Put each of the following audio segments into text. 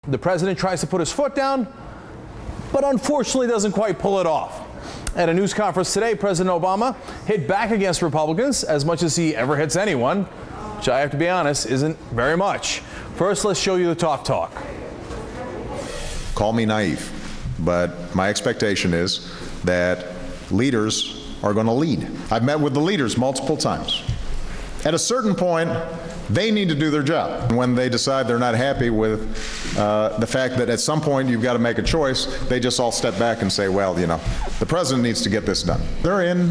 The president tries to put his foot down, but unfortunately doesn't quite pull it off. At a news conference today, President Obama hit back against Republicans as much as he ever hits anyone, which I have to be honest, isn't very much. First, let's show you the talk. Call me naive, but my expectation is that leaders are going to lead. I've met with the leaders multiple times. At a certain point, they need to do their job. When they decide they're not happy with the fact that at some point you've got to make a choice, they just all step back and say, well, you know, the president needs to get this done. They're in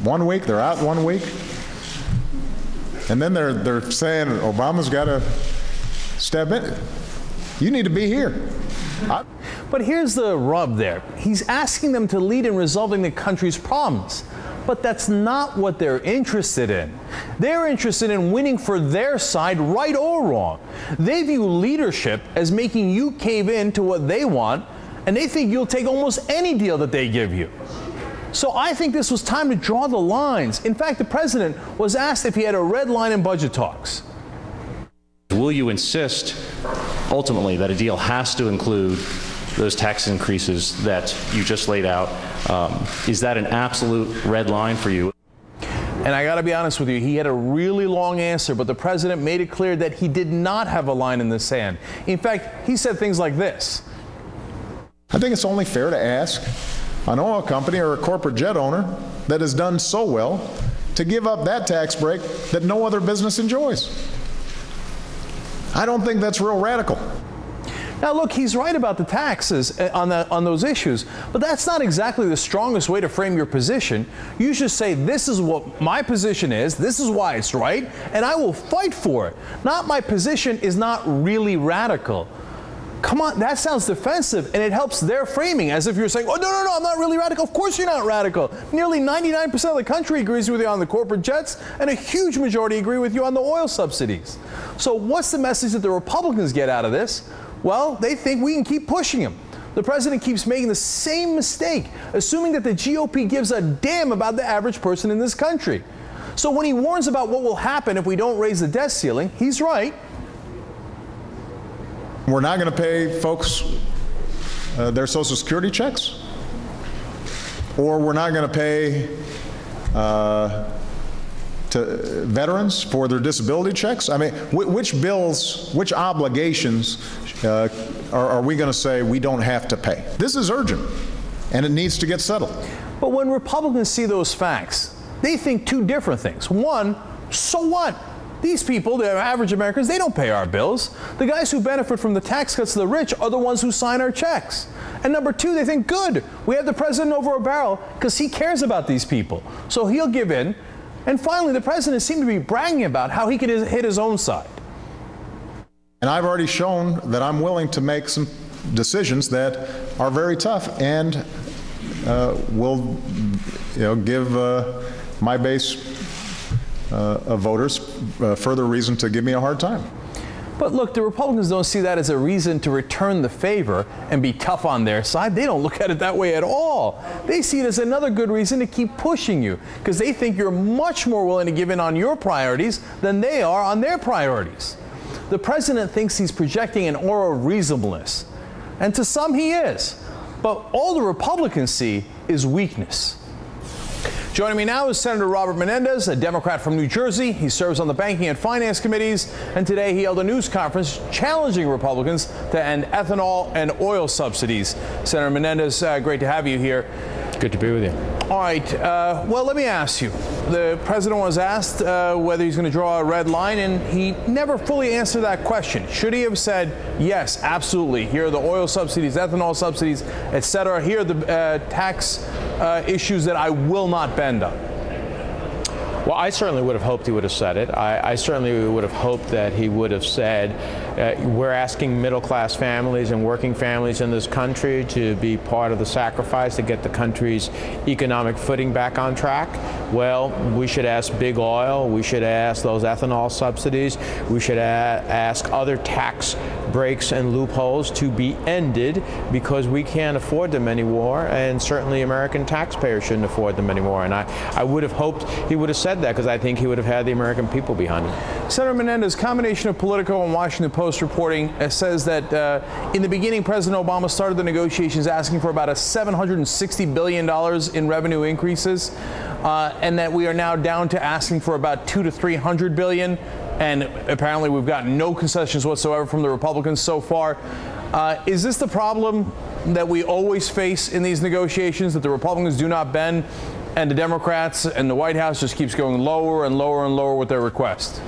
1 week, they're out 1 week, and then they're saying Obama's got to step in. You need to be here. But here's the rub there. He's asking them to lead in resolving the country's problems. But that's not what they're interested in. They're interested in winning for their side, right or wrong. They view leadership as making you cave in to what they want, and they think you'll take almost any deal that they give you. So I think this was time to draw the lines. In fact, the president was asked if he had a red line in budget talks. Will you insist ultimately that a deal has to include those tax increases that you just laid out? Is that an absolute red line for you? And I got to be honest with you, he had a really long answer, but the president made it clear that he did not have a line in the sand. In fact, he said things like this. I think it's only fair to ask an oil company or a corporate jet owner that has done so well to give up that tax break that no other business enjoys. I don't think that's real radical. Now, look, he's right about the taxes on those issues, but that's not exactly the strongest way to frame your position. You should say, this is what my position is, this is why it's right, and I will fight for it. Not, my position is not really radical. Come on, that sounds defensive, and it helps their framing, as if you're saying, oh, no, I'm not really radical. Of course you're not radical. Nearly 99% of the country agrees with you on the corporate jets, and a huge majority agree with you on the oil subsidies. So what's the message that the Republicans get out of this? Well, they think we can keep pushing him. The president keeps making the same mistake, assuming that the GOP gives a damn about the average person in this country. So when he warns about what will happen if we don't raise the debt ceiling, he's right. We're not going to pay folks their Social Security checks, or we're not going to pay to veterans for their disability checks. I mean, which bills, which obligations are we going to say we don't have to pay? This is urgent, and it needs to get settled. But when Republicans see those facts, they think two different things. One, so what? These people, the average Americans, they don't pay our bills. The guys who benefit from the tax cuts to the rich are the ones who sign our checks. And number two, they think, good, we have the president over a barrel because he cares about these people. So he'll give in. And finally, the president seemed to be bragging about how he could hit his own side. And I've already shown that I'm willing to make some decisions that are very tough and will, give my base of voters further reason to give me a hard time. But look, the Republicans don't see that as a reason to return the favor and be tough on their side. They don't look at it that way at all. They see it as another good reason to keep pushing you, because they think you're much more willing to give in on your priorities than they are on their priorities. The president thinks he's projecting an aura of reasonableness, and to some he is. But all the Republicans see is weakness. Joining me now is Senator Robert Mendendez, a Democrat from New Jersey. He serves on the Banking and Finance Committees, and today he held a news conference challenging Republicans to end ethanol and oil subsidies. Senator Mendendez, great to have you here. Good to be with you. All right. Well, let me ask you. The president was asked whether he's going to draw a red line, and he never fully answered that question. Should he have said, yes, absolutely, here are the oil subsidies, ethanol subsidies, etc. Here are the tax issues that I will not bend on? Well, I certainly would have hoped he would have said it. I certainly would have hoped that he would have said, we're asking middle-class families and working families in this country to be part of the sacrifice to get the country's economic footing back on track. Well, we should ask big oil. We should ask those ethanol subsidies. We should ask other tax breaks and loopholes to be ended, because we can't afford them anymore, and certainly American taxpayers shouldn't afford them anymore. And I would have hoped he would have said that, because I think he would have had the American people behind him. Senator Mendendez, combination of Politico and Washington Post reporting says that in the beginning, President Obama started the negotiations asking for about $760 billion in revenue increases, and that we are now down to asking for about $200 to $300 billion. And apparently we've gotten no concessions whatsoever from the Republicans so far. Is this the problem that we always face in these negotiations, that the Republicans do not bend and the Democrats and the White House just keeps going lower and lower and lower with their requests?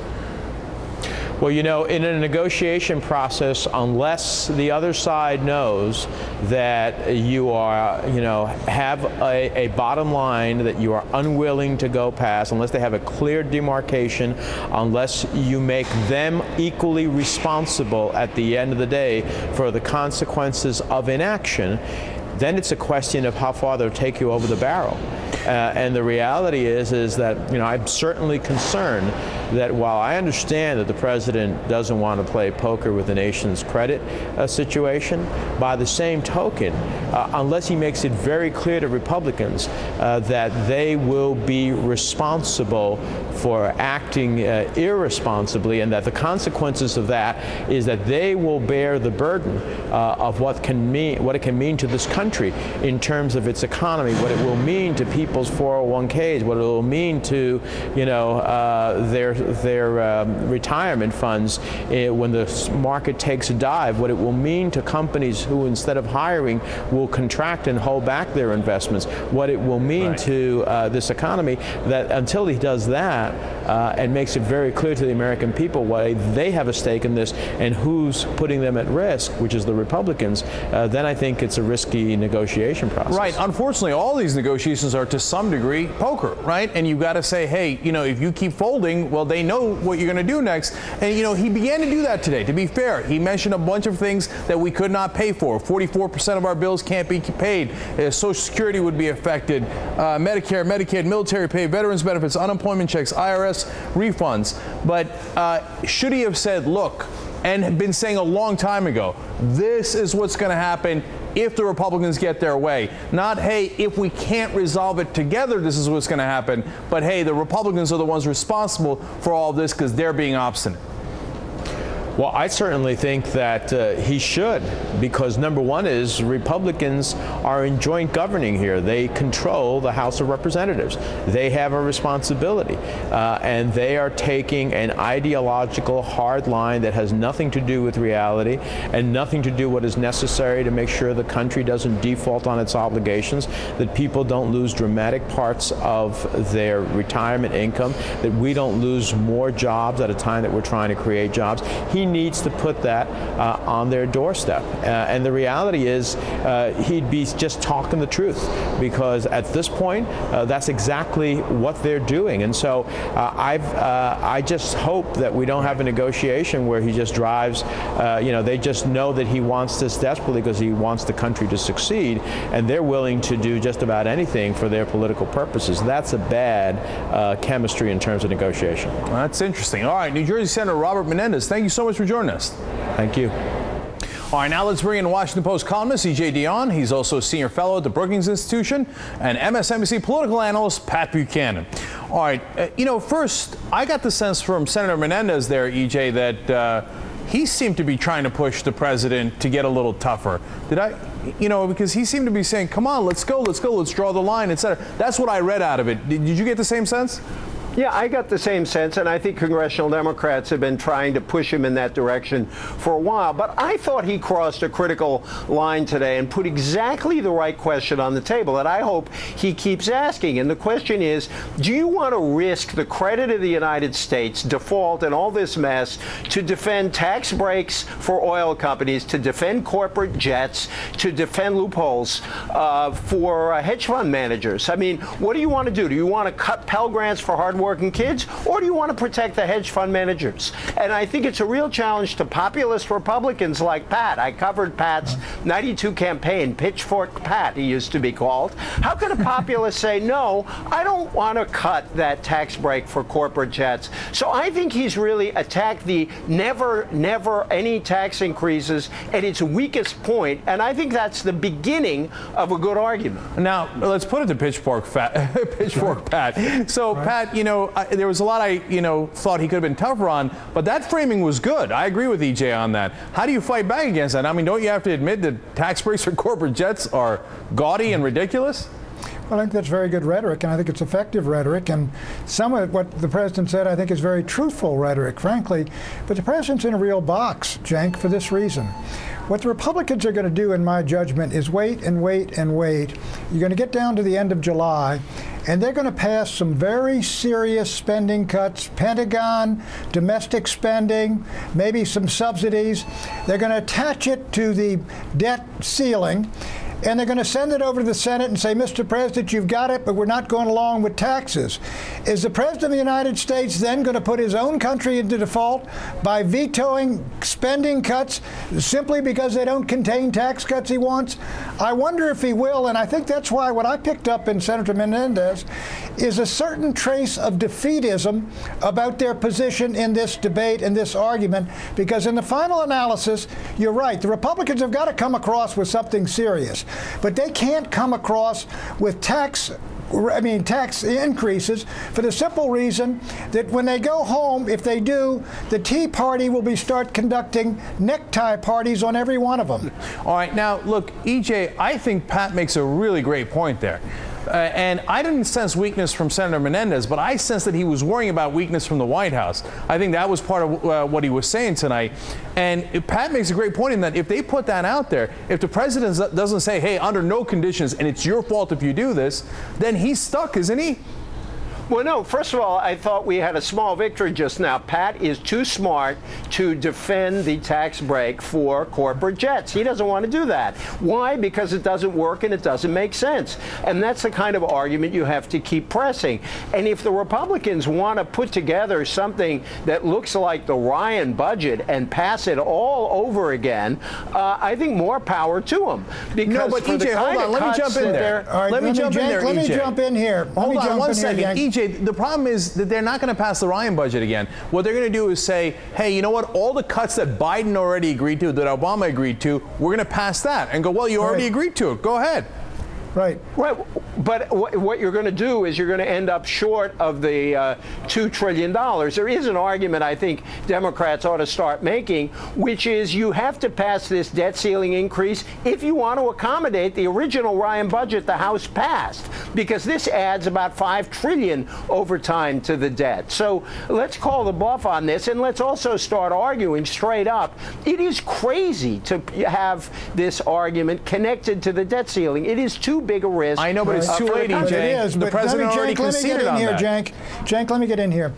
Well, you know, in a negotiation process, unless the other side knows that you are, you know, have a bottom line that you are unwilling to go past, unless they have a clear demarcation, unless you make them equally responsible at the end of the day for the consequences of inaction, then it's a question of how far they'll take you over the barrel. And the reality is that, you know, I'm certainly concerned that while I understand that the president doesn't want to play poker with the nation's credit situation, by the same token, unless he makes it very clear to Republicans that they will be responsible for acting irresponsibly, and that the consequences of that is that they will bear the burden of what it can mean to this country in terms of its economy, what it will mean to people's 401ks, what it will mean to, you know, their retirement funds when the market takes a dive, what it will mean to companies who, instead of hiring, will contract and hold back their investments, what it will mean to this economy, that until he does that and makes it very clear to the American people why they have a stake in this and who's putting them at risk, which is the Republicans, then I think it's a risky negotiation process. Right. Unfortunately, all these negotiations are to some degree poker, right? And you've got to say, hey, you know, if you keep folding, well, they know what you're going to do next. And, you know, he began to do that today, to be fair. He mentioned a bunch of things that we could not pay for. 44% of our bills can't be paid. Social Security would be affected. Medicare, Medicaid, military pay, veterans benefits, unemployment checks, IRS refunds. But should he have said, look, and been saying a long time ago, this is what's going to happen if the Republicans get their way. Not, hey, if we can't resolve it together, this is what's going to happen. But, hey, the Republicans are the ones responsible for all of this because they're being obstinate. Well, I certainly think that he should, because number one is Republicans are in joint governing here. They control the House of Representatives. They have a responsibility, and they are taking an ideological hard line that has nothing to do with reality and nothing to do what is necessary to make sure the country doesn't default on its obligations, that people don't lose dramatic parts of their retirement income, that we don't lose more jobs at a time that we're trying to create jobs. He needs to put that on their doorstep. And the reality is he'd be just talking the truth, because at this point, that's exactly what they're doing. And so I just hope that we don't have a negotiation where he just drives, you know, they just know that he wants this desperately because he wants the country to succeed, and they're willing to do just about anything for their political purposes. That's a bad chemistry in terms of negotiation. Well, that's interesting. All right, New Jersey Senator Robert Mendendez, thank you so much for joining us. Thank you. All right, now let's bring in Washington Post columnist E.J. Dionne. He's also a senior fellow at the Brookings Institution, and MSNBC political analyst Pat Buchanan. All right, you know, first, I got the sense from Senator Mendendez there, E.J., that he seemed to be trying to push the president to get a little tougher. Did I? You know, because he seemed to be saying, come on, let's go, let's draw the line, etc. That's what I read out of it. Did you get the same sense? Yeah, I got the same sense, and I think congressional Democrats have been trying to push him in that direction for a while. But I thought he crossed a critical line today and put exactly the right question on the table that I hope he keeps asking. And the question is, do you want to risk the credit of the United States, default, and all this mess to defend tax breaks for oil companies, to defend corporate jets, to defend loopholes for hedge fund managers? I mean, what do you want to do? Do you want to cut Pell Grants for hard hardworking kids, or do you want to protect the hedge fund managers? And I think it's a real challenge to populist Republicans like Pat. I covered Pat's 92 campaign, Pitchfork Pat, he used to be called. How can a populist say, no, I don't want to cut that tax break for corporate jets? So I think he's really attacked the never any tax increases at its weakest point, and I think that's the beginning of a good argument. Now, let's put it to Pitchfork Pat. So, Pat, there was a lot I, thought he could have been tougher on, but that framing was good. I agree with EJ on that. How do you fight back against that? I mean, don't you have to admit that tax breaks for corporate jets are gaudy and ridiculous? Well, I think that's very good rhetoric, and I think it's effective rhetoric. And some of what the president said, I think, is very truthful rhetoric, frankly. But the president's in a real box, Cenk, for this reason. What the Republicans are going to do, in my judgment, is wait and wait and wait. You're going to get down to the end of July, and they're going to pass some very serious spending cuts, Pentagon, domestic spending, maybe some subsidies. They're going to attach it to the debt ceiling. And they're going to send it over to the Senate and say, Mr. President, you've got it, but we're not going along with taxes. Is the President of the United States then going to put his own country into default by vetoing spending cuts simply because they don't contain tax cuts he wants? I wonder if he will, and I think that's why what I picked up in Senator Mendendez is a certain trace of defeatism about their position in this debate and this argument, because in the final analysis, you're right, the Republicans have got to come across with something serious. But they can't come across with tax increases for the simple reason that when they go home, if they do, the Tea Party will start conducting necktie parties on every one of them. All right, now look, EJ, I think Pat makes a really great point there. And I didn't sense weakness from Senator Mendendez, but I sensed that he was worrying about weakness from the White House. I think that was part of what he was saying tonight. And Pat makes a great point in that if they put that out there, if the president doesn't say, hey, under no conditions, and it's your fault if you do this, then he's stuck, isn't he? Well, no, first of all, I thought we had a small victory just now. Pat is too smart to defend the tax break for corporate jets. He doesn't want to do that. Why? Because it doesn't work and it doesn't make sense. And that's the kind of argument you have to keep pressing. And if the Republicans want to put together something that looks like the Ryan budget and pass it all over again, I think more power to them. Because no, but EJ, hold on. Let me jump in there. All right, let me jump in here. Hold on one second. EJ, the problem is that they're not going to pass the Ryan budget again. What they're going to do is say, hey, you know what? All the cuts that Biden already agreed to, that Obama agreed to, we're going to pass that. And go, well, you already agreed to it. Go ahead. Right. Right. But what you're going to do is you're going to end up short of the $2 trillion. There is an argument I think Democrats ought to start making, which is you have to pass this debt ceiling increase if you want to accommodate the original Ryan budget the House passed, because this adds about $5 trillion over time to the debt. So let's call the bluff on this, and let's also start arguing straight up. It is crazy to have this argument connected to the debt ceiling. It is too big a risk. I know, but it's too late, EJ. It is, the president already conceded on that. Cenk, let me get in here.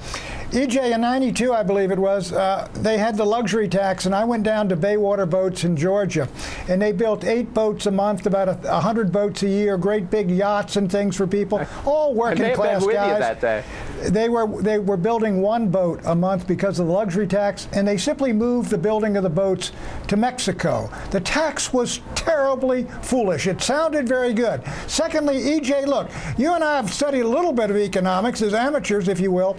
EJ, in '92, I believe it was, they had the luxury tax, and I went down to Baywater Boats in Georgia, and they built 8 boats a month, about 100 boats a year, great big yachts and things for people, all working class guys. You that day. They were building 1 boat a month because of the luxury tax, and they simply moved the building of the boats to Mexico. The tax was terribly foolish. It sounded very good. Secondly, EJ, look, you and I have studied a little bit of economics as amateurs, if you will.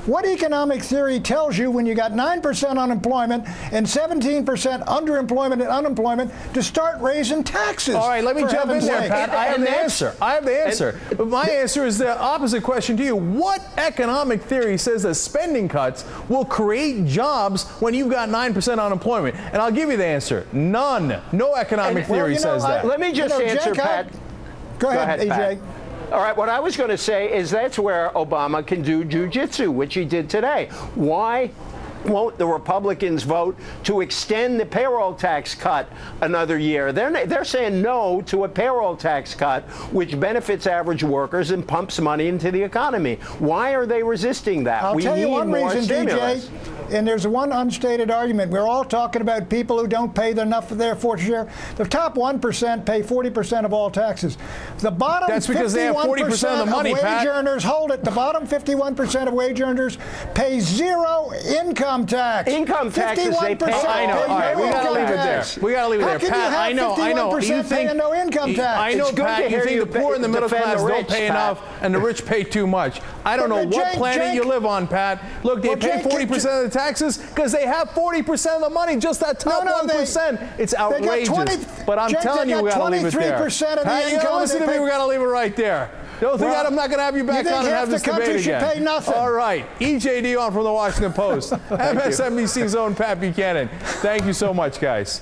What economic theory tells you when you got 9% unemployment and 17% underemployment and unemployment to start raising taxes? All right, let me jump in there, Pat. I have the answer. I have the answer. But my answer is the opposite question to you. What economic theory says that spending cuts will create jobs when you've got 9% unemployment? And I'll give you the answer. None. No economic theory says that. Let me just answer, Pat. Go ahead, EJ. Pat. All right, what I was going to say is that's where Obama can do jujitsu, which he did today. Why? won't the Republicans vote to extend the payroll tax cut another year? They're saying no to a payroll tax cut, which benefits average workers and pumps money into the economy. Why are they resisting that? I'll tell you one reason, DJ, and there's one unstated argument. We're all talking about people who don't pay enough for their fair share. The top 1% pay 40% of all taxes. The bottom 51% of the money, wage earners, hold it, the bottom 51% of wage earners pay zero income tax. Income taxes they pay. I know. All right, we got to leave it there. We got to leave it there. Pat, I know. You think no income tax? I know, Pat, you think the poor and the middle class don't pay enough and the rich pay too much. I don't know what planet you live on, Pat. Look, they pay 40% of the taxes because they have 40% of the money, just that top 1%. It's outrageous. But I'm telling you, we got to leave it there. Pat, you got to listen to me. We got to leave it right there. Don't think I'm not going to have you back on and have this debate again. Pay nothing. All right. E.J. Dionne from the Washington Post. MSNBC's own Pat Buchanan. Thank you so much, guys.